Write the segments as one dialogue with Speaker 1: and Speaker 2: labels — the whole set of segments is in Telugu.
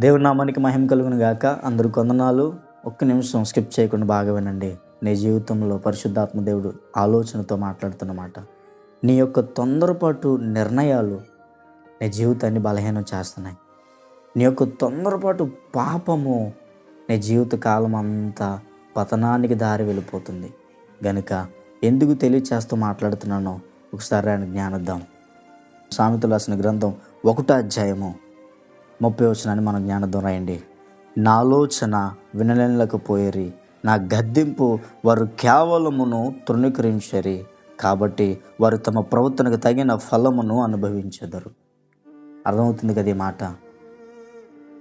Speaker 1: దేవుని నామానికి మహిమ కలుగును గాక. అందరూ కొందనాలు. ఒక్క నిమిషం స్కిప్ చేయకుండా బాగా వినండి. నీ జీవితంలో పరిశుద్ధాత్మ దేవుడు ఆలోచనతో మాట్లాడుతున్నమాట. నీ యొక్క తొందరపాటు నిర్ణయాలు నీ జీవితాన్ని బలహీనం చేస్తున్నాయి. నీ యొక్క తొందరపాటు పాపము నీ జీవిత కాలం అంతా పతనానికి దారి వెళ్ళిపోతుంది. గనుక ఎందుకు తెలియచేస్తూ మాట్లాడుతున్నానో ఒకసారి ఆయన జ్ఞానిద్దాం. సామెతలు రాసిన గ్రంథం 1వ అధ్యాయము 30వ వచనాన్ని మనం జ్ఞానిద్దాం. రాయండి. నా ఆలోచన వినలేకపోయిరి, నా గద్దింపు వారు కేవలమును తృణీకరించరి, కాబట్టి వారు తమ ప్రవర్తనకు తగిన ఫలమును అనుభవించెదరు. అర్థమవుతుంది కదా ఈ మాట.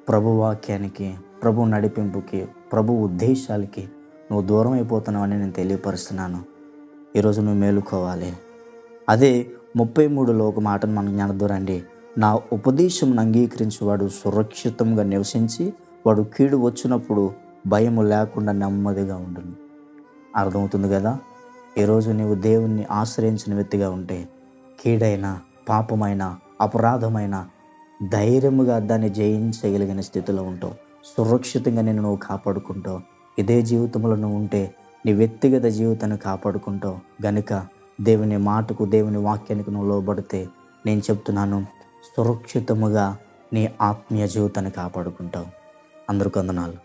Speaker 1: ప్రభు వాక్యానికి, ప్రభు నడిపింపుకి, ప్రభు ఉద్దేశాలకి నువ్వు దూరం అయిపోతున్నావని నేను తెలియపరుస్తున్నాను. ఈరోజు నువ్వు మేలుకోవాలి. అదే 33లో ఒక మాటను మనం జ్ఞానద్దురండి. నా ఉపదేశం అంగీకరించేవాడు సురక్షితంగా నివసించి వాడు కీడు వచ్చినప్పుడు భయము లేకుండా నెమ్మదిగా ఉండును. అర్థమవుతుంది కదా. ఈరోజు నీవు దేవుణ్ణి ఆశ్రయించిన వ్యక్తిగా ఉంటే కీడైన, పాపమైన, అపరాధమైన ధైర్యముగా దాన్ని జయించగలిగిన స్థితిలో ఉంటావు. సురక్షితంగా నేను నువ్వు కాపాడుకుంటావు. ఇదే జీవితంలో నువ్వు ఉంటే నీ వ్యక్తిగత జీవితాన్ని కాపాడుకుంటావు. గనుక దేవుని మాటకు, దేవుని వాక్యానికి నువ్వు లోబడితే నేను చెప్తున్నాను, సురక్షితముగా నీ ఆత్మీయ జీవితాన్ని కాపాడుకుంటావు. అందరికీ వందనాలు.